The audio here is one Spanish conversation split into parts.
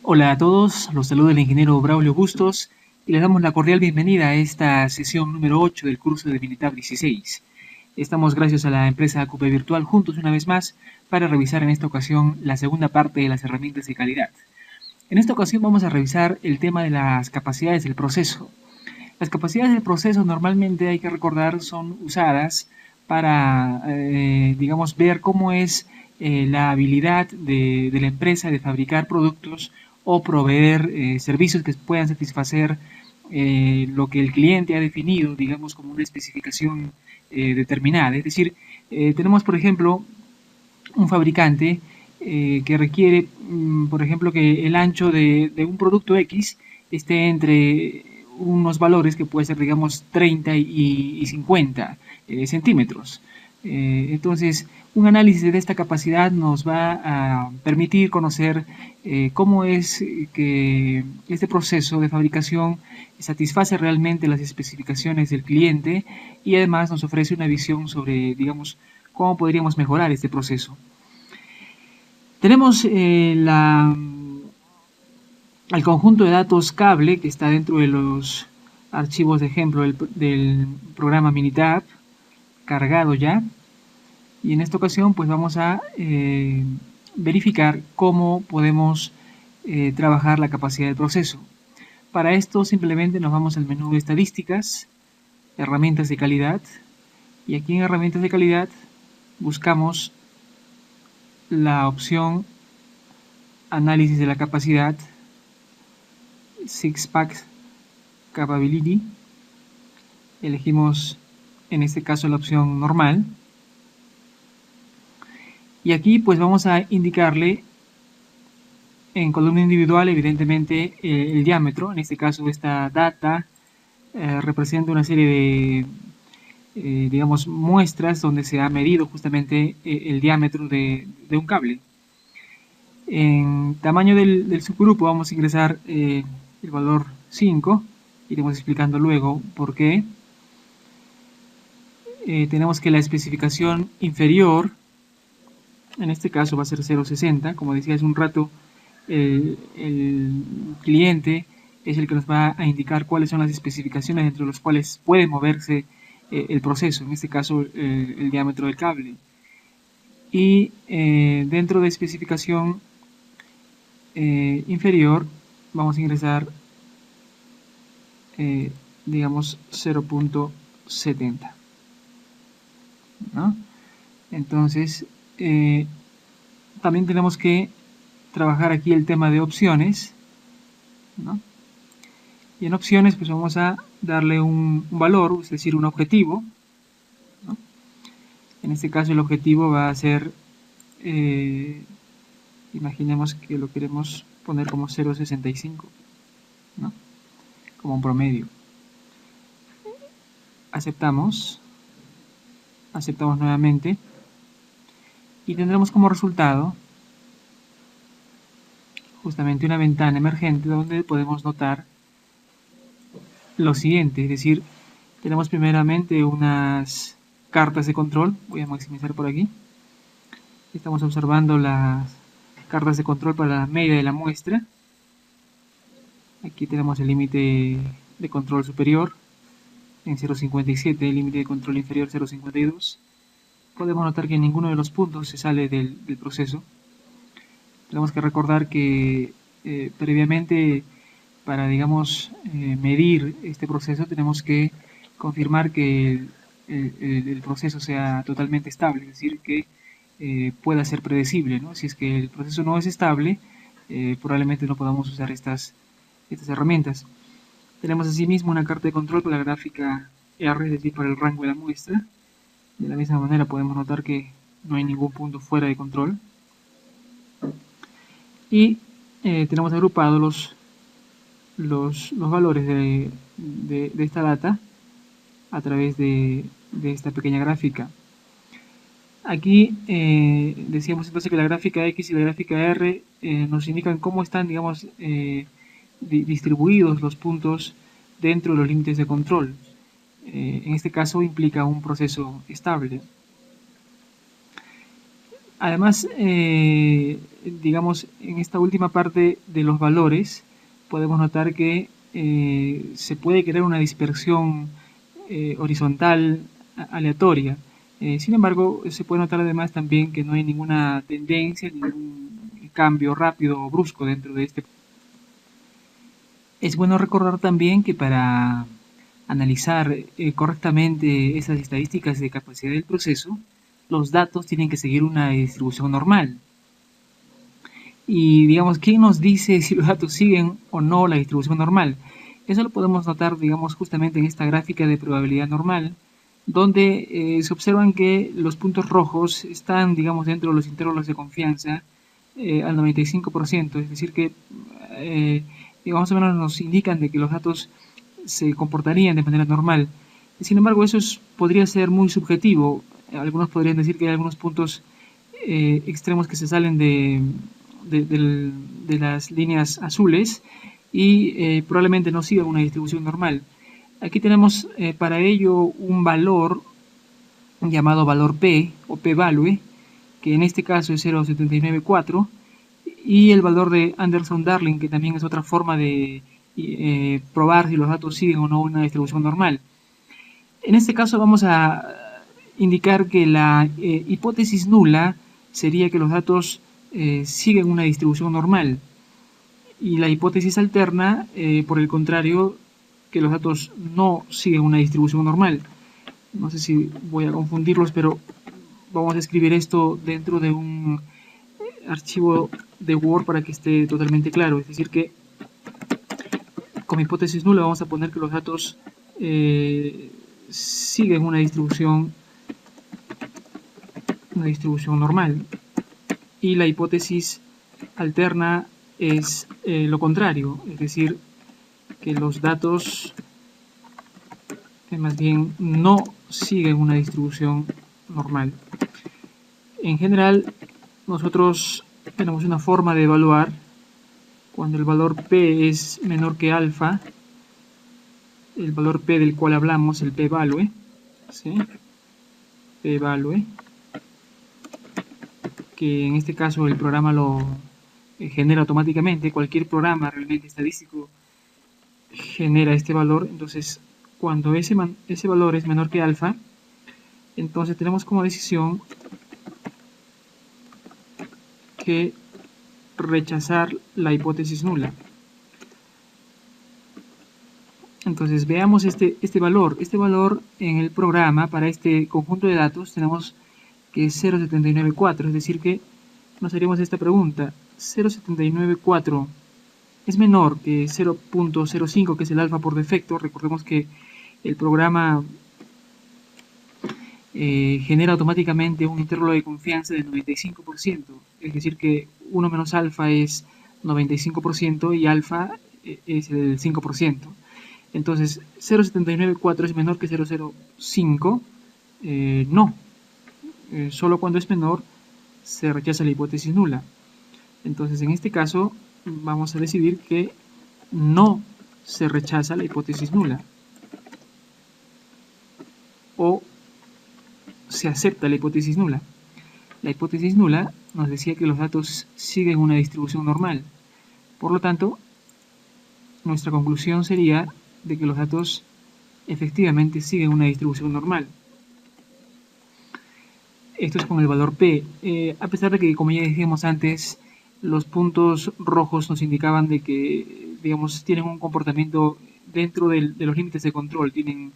Hola a todos, los saluda el ingeniero Braulio Bustos y les damos la cordial bienvenida a esta sesión número 8 del curso de Minitab 16. Estamos gracias a la empresa Acupe Virtual juntos una vez más para revisar en esta ocasión la segunda parte de las herramientas de calidad. En esta ocasión vamos a revisar el tema de las capacidades del proceso. Las capacidades del proceso normalmente hay que recordar son usadas para, digamos, ver cómo es la habilidad de la empresa de fabricar productos o proveer servicios que puedan satisfacer lo que el cliente ha definido, digamos, como una especificación determinada. Es decir, tenemos, por ejemplo, un fabricante que requiere, por ejemplo, que el ancho de un producto X esté entre unos valores que puede ser, digamos, 30 y 50 centímetros. Entonces, un análisis de esta capacidad nos va a permitir conocer cómo es que este proceso de fabricación satisface realmente las especificaciones del cliente y además nos ofrece una visión sobre, digamos, cómo podríamos mejorar este proceso. Tenemos el conjunto de datos cable que está dentro de los archivos de ejemplo del programa Minitab cargado ya, y en esta ocasión pues vamos a verificar cómo podemos trabajar la capacidad del proceso. Para esto simplemente nos vamos al menú de estadísticas, herramientas de calidad, y aquí en herramientas de calidad buscamos la opción análisis de la capacidad, Six Pack Capability. Elegimos en este caso la opción normal. Y aquí pues vamos a indicarle en columna individual evidentemente el diámetro. En este caso esta data representa una serie de digamos muestras donde se ha medido justamente el diámetro de un cable. En tamaño del subgrupo vamos a ingresar el valor 5, iremos explicando luego por qué. Tenemos que la especificación inferior, en este caso va a ser 0.60, como decía hace un rato, el cliente es el que nos va a indicar cuáles son las especificaciones entre las cuales puede moverse el proceso, en este caso el diámetro del cable. Y dentro de especificación inferior vamos a ingresar digamos 0.70, ¿no? Entonces también tenemos que trabajar aquí el tema de opciones, ¿no? Y en opciones pues vamos a darle un valor, es decir, un objetivo, ¿no? En este caso el objetivo va a ser imaginemos que lo queremos poner como 0.65, ¿no? Como un promedio. Aceptamos nuevamente y tendremos como resultado justamente una ventana emergente donde podemos notar lo siguiente, es decir, tenemos primeramente unas cartas de control, voy a maximizar por aquí, estamos observando las cartas de control para la medida de la muestra. Aquí tenemos el límite de control superior en 0.57, el límite de control inferior 0.52. Podemos notar que ninguno de los puntos se sale del proceso. Tenemos que recordar que previamente para, digamos, medir este proceso tenemos que confirmar que el proceso sea totalmente estable, es decir, que pueda ser predecible, ¿no? Si es que el proceso no es estable, probablemente no podamos usar estas herramientas. Tenemos asimismo una carta de control para la gráfica R, es decir, para el rango de la muestra. De la misma manera podemos notar que no hay ningún punto fuera de control. Y tenemos agrupados los valores de esta data a través de esta pequeña gráfica. Aquí decíamos entonces que la gráfica X y la gráfica R nos indican cómo están, digamos, distribuidos los puntos dentro de los límites de control. En este caso implica un proceso estable. Además, digamos, en esta última parte de los valores, podemos notar que se puede crear una dispersión horizontal aleatoria. Sin embargo, se puede notar además también que no hay ninguna tendencia, ningún cambio rápido o brusco dentro de este. Es bueno recordar también que para analizar correctamente esas estadísticas de capacidad del proceso, los datos tienen que seguir una distribución normal. Y digamos, ¿quién nos dice si los datos siguen o no la distribución normal? Eso lo podemos notar, digamos, justamente en esta gráfica de probabilidad normal, donde se observan que los puntos rojos están, digamos, dentro de los intervalos de confianza al 95%, es decir que, digamos, más o menos nos indican de que los datos se comportarían de manera normal. Sin embargo, podría ser muy subjetivo. Algunos podrían decir que hay algunos puntos extremos que se salen de las líneas azules y probablemente no sigan una distribución normal. Aquí tenemos para ello un valor llamado valor P o P-value, que en este caso es 0,794, y el valor de Anderson-Darling, que también es otra forma de probar si los datos siguen o no una distribución normal. En este caso vamos a indicar que la hipótesis nula sería que los datos siguen una distribución normal, y la hipótesis alterna, por el contrario, que los datos no siguen una distribución normal. No sé si voy a confundirlos, pero vamos a escribir esto dentro de un archivo de Word para que esté totalmente claro. Es decir que con hipótesis nula vamos a poner que los datos siguen una distribución normal, y la hipótesis alterna es lo contrario, es decir, que los datos más bien no siguen una distribución normal. En general, nosotros tenemos una forma de evaluar cuando el valor P es menor que alfa, el valor P del cual hablamos, el P-value, ¿sí? P-value, que en este caso el programa lo genera automáticamente. Cualquier programa realmente estadístico genera este valor. Entonces, cuando ese valor es menor que alfa, entonces tenemos como decisión que rechazar la hipótesis nula. Entonces veamos este valor. Este valor en el programa para este conjunto de datos tenemos que es 0,794, es decir que nos haríamos esta pregunta: 0,794 es menor que 0,05, que es el alfa por defecto. Recordemos que el programa genera automáticamente un intervalo de confianza del 95%, es decir que 1 menos alfa es 95% y alfa es el 5%. Entonces 0,794 es menor que 0,05, no. Solo cuando es menor se rechaza la hipótesis nula. Entonces en este caso vamos a decidir que no se rechaza la hipótesis nula, o se acepta la hipótesis nula. La hipótesis nula nos decía que los datos siguen una distribución normal. Por lo tanto, nuestra conclusión sería de que los datos efectivamente siguen una distribución normal. Esto es con el valor P. A pesar de que, como ya dijimos antes, los puntos rojos nos indicaban de que, digamos, tienen un comportamiento dentro de los límites de control, tienen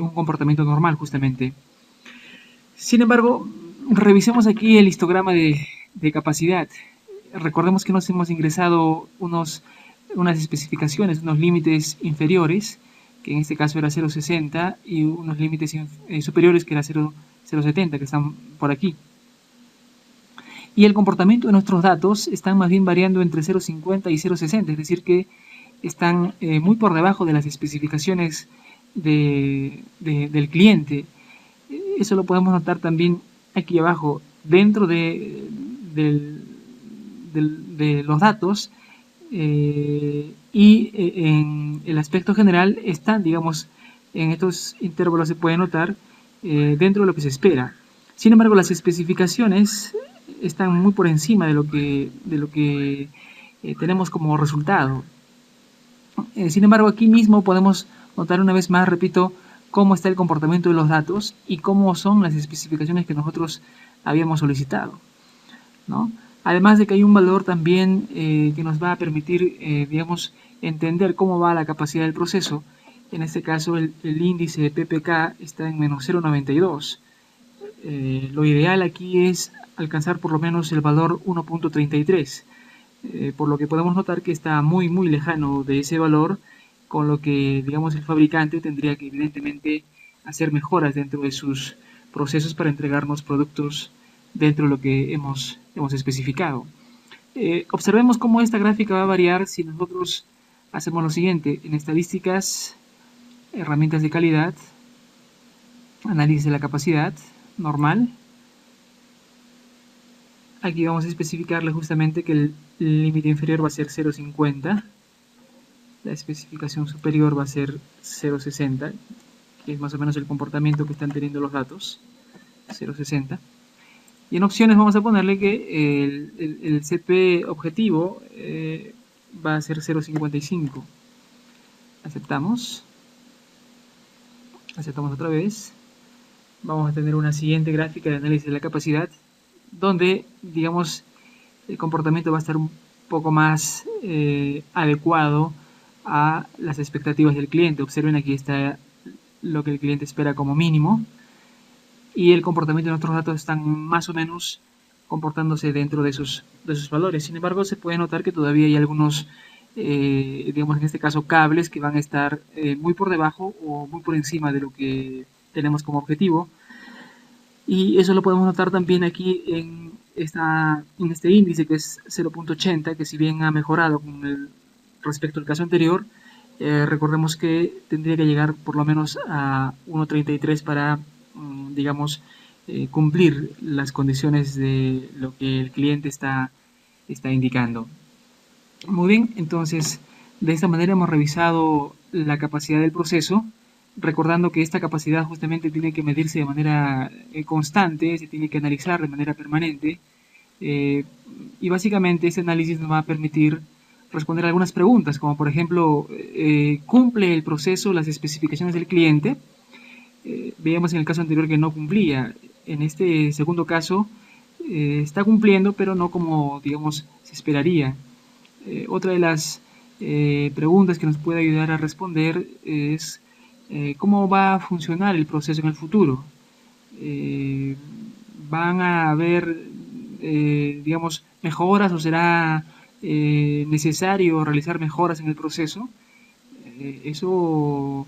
un comportamiento normal justamente. Sin embargo, revisemos aquí el histograma de capacidad. Recordemos que nos hemos ingresado unas especificaciones, unos límites inferiores, que en este caso era 0,60, y unos límites superiores, que era 0,70, que están por aquí. Y el comportamiento de nuestros datos están más bien variando entre 0,50 y 0,60, es decir que están muy por debajo de las especificaciones del cliente. Eso lo podemos notar también aquí abajo, dentro de los datos, y en el aspecto general están, digamos, en estos intervalos se puede notar dentro de lo que se espera. Sin embargo, las especificaciones están muy por encima de lo que tenemos como resultado. Sin embargo, aquí mismo podemos notar una vez más, repito, cómo está el comportamiento de los datos y cómo son las especificaciones que nosotros habíamos solicitado, ¿no? Además de que hay un valor también que nos va a permitir, digamos, entender cómo va la capacidad del proceso. En este caso, el índice de PPK está en menos 0,92. Lo ideal aquí es alcanzar por lo menos el valor 1,33. Por lo que podemos notar que está muy lejano de ese valor, con lo que digamos el fabricante tendría que evidentemente hacer mejoras dentro de sus procesos para entregarnos productos dentro de lo que hemos especificado. Observemos cómo esta gráfica va a variar si nosotros hacemos lo siguiente: en estadísticas, herramientas de calidad, análisis de la capacidad normal. Aquí vamos a especificarle justamente que el límite inferior va a ser 0,50, la especificación superior va a ser 0,60, que es más o menos el comportamiento que están teniendo los datos, 0,60. Y en opciones vamos a ponerle que el CP objetivo va a ser 0,55. Aceptamos. Aceptamos otra vez. Vamos a tener una siguiente gráfica de análisis de la capacidad, donde, digamos, el comportamiento va a estar un poco más adecuado a las expectativas del cliente. Observen, aquí está lo que el cliente espera como mínimo y el comportamiento de nuestros datos están más o menos comportándose dentro de esos valores. Sin embargo, se puede notar que todavía hay algunos, digamos en este caso, cables que van a estar muy por debajo o muy por encima de lo que tenemos como objetivo. Y eso lo podemos notar también aquí en este índice, que es 0,80, que si bien ha mejorado respecto al caso anterior, recordemos que tendría que llegar por lo menos a 1,33 para, digamos, cumplir las condiciones de lo que el cliente está indicando. Muy bien, entonces de esta manera hemos revisado la capacidad del proceso, recordando que esta capacidad justamente tiene que medirse de manera constante, se tiene que analizar de manera permanente, y básicamente ese análisis nos va a permitir responder algunas preguntas, como por ejemplo, ¿cumple el proceso las especificaciones del cliente? Veíamos en el caso anterior que no cumplía. En este segundo caso está cumpliendo, pero no como, digamos, se esperaría. Otra de las preguntas que nos puede ayudar a responder es cómo va a funcionar el proceso en el futuro. ¿Van a haber, digamos, mejoras o será necesario realizar mejoras en el proceso? Eso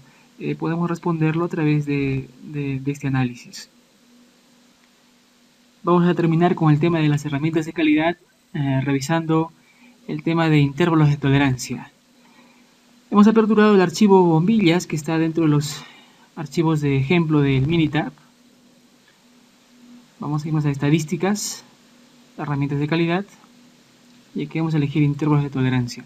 podemos responderlo a través de este análisis. Vamos a terminar con el tema de las herramientas de calidad, revisando el tema de intervalos de tolerancia. Hemos aperturado el archivo bombillas que está dentro de los archivos de ejemplo del Minitab. Vamos a irnos a estadísticas, herramientas de calidad, y aquí vamos a elegir intervalos de tolerancia.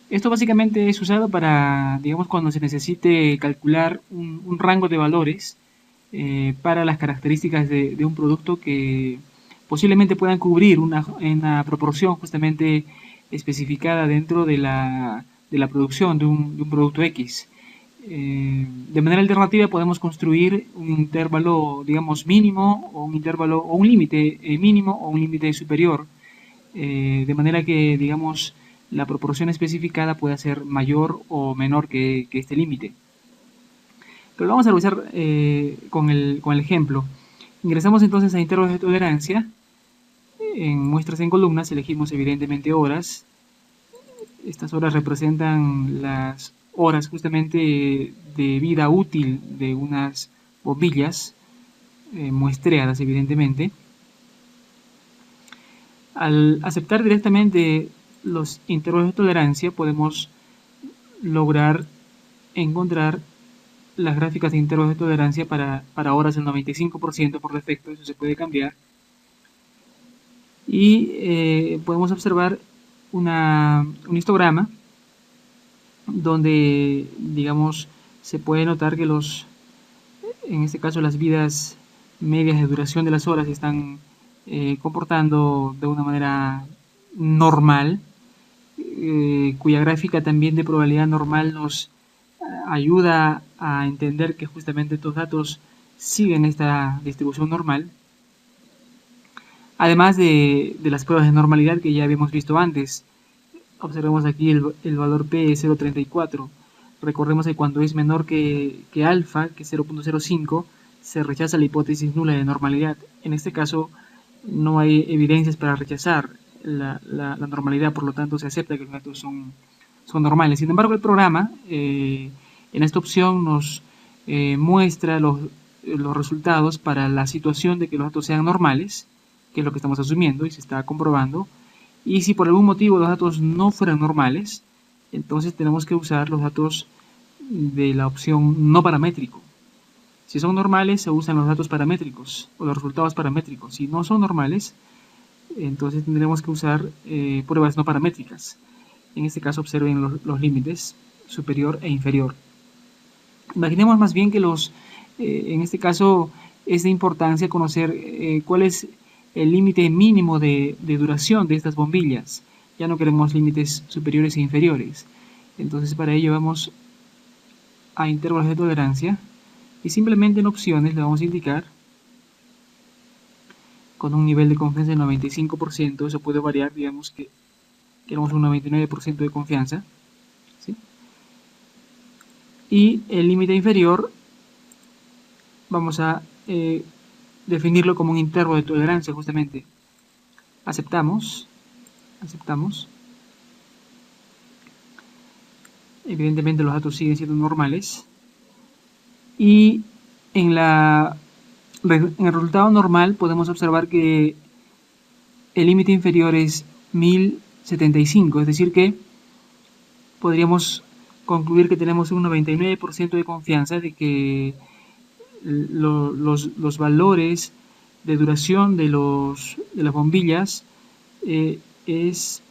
Esto básicamente es usado para, digamos, cuando se necesite calcular un rango de valores para las características de un producto que posiblemente puedan cubrir una proporción justamente especificada dentro de la producción de un producto X. De manera alternativa podemos construir un intervalo, digamos, mínimo, o un intervalo o un límite mínimo o un límite superior, de manera que, digamos, la proporción especificada pueda ser mayor o menor que este límite. Pero lo vamos a revisar con el ejemplo. Ingresamos entonces a intervalos de tolerancia. En muestras en columnas elegimos evidentemente horas. Estas horas representan las horas justamente de vida útil de unas bombillas muestreadas evidentemente. Al aceptar directamente los intervalos de tolerancia podemos lograr encontrar las gráficas de intervalos de tolerancia para horas del 95% por defecto, eso se puede cambiar. Y podemos observar un histograma donde, digamos, se puede notar que en este caso las vidas medias de duración de las horas se están comportando de una manera normal, cuya gráfica también de probabilidad normal nos ayuda a entender que justamente estos datos siguen esta distribución normal, además de las pruebas de normalidad que ya habíamos visto antes. Observemos aquí el valor P es 0.34. Recordemos que cuando es menor que alfa, que es 0.05, se rechaza la hipótesis nula de normalidad. En este caso, no hay evidencias para rechazar la normalidad, por lo tanto se acepta que los datos son normales. Sin embargo, el programa en esta opción nos muestra los resultados para la situación de que los datos sean normales, que es lo que estamos asumiendo y se está comprobando. Y si por algún motivo los datos no fueran normales, entonces tenemos que usar los datos de la opción no paramétrico. Si son normales, se usan los datos paramétricos o los resultados paramétricos. Si no son normales, entonces tendremos que usar pruebas no paramétricas. En este caso observen los límites superior e inferior. Imaginemos más bien que en este caso es de importancia conocer cuál es el límite mínimo de duración de estas bombillas. Ya no queremos límites superiores e inferiores. Entonces para ello vamos a intervalos de tolerancia y simplemente en opciones le vamos a indicar con un nivel de confianza del 95%, eso puede variar, digamos que queremos un 99% de confianza, ¿sí? Y el límite inferior vamos a definirlo como un intervalo de tolerancia justamente. Aceptamos. Evidentemente los datos siguen siendo normales. Y en el resultado normal podemos observar que el límite inferior es 1075, es decir que podríamos concluir que tenemos un 99% de confianza de que los valores de duración de las bombillas es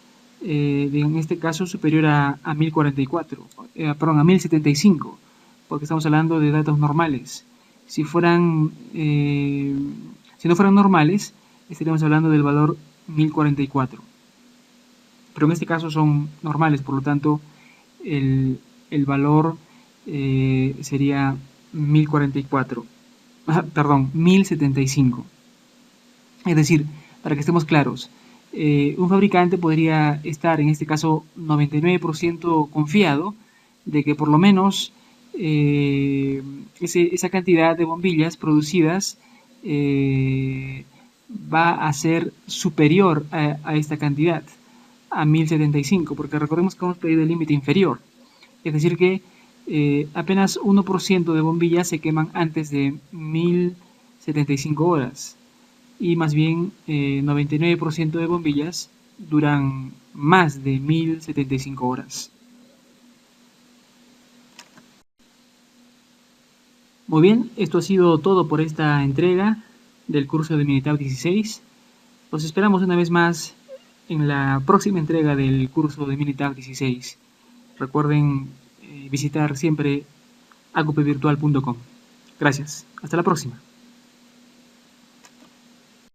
en este caso superior a 1044, perdón, a 1075, porque estamos hablando de datos normales. Si no fueran normales, estaríamos hablando del valor 1044. Pero en este caso son normales, por lo tanto el valor sería 1044, perdón, 1075. Es decir, para que estemos claros, un fabricante podría estar en este caso 99% confiado de que por lo menos esa cantidad de bombillas producidas va a ser superior a esta cantidad, a 1075, porque recordemos que hemos pedido el límite inferior. Es decir que apenas 1% de bombillas se queman antes de 1075 horas y más bien 99% de bombillas duran más de 1075 horas. Muy bien, esto ha sido todo por esta entrega del curso de Minitab 16. Los esperamos una vez más en la próxima entrega del curso de Minitab 16. Recuerden visitar siempre acupvirtual.com. Gracias. Hasta la próxima.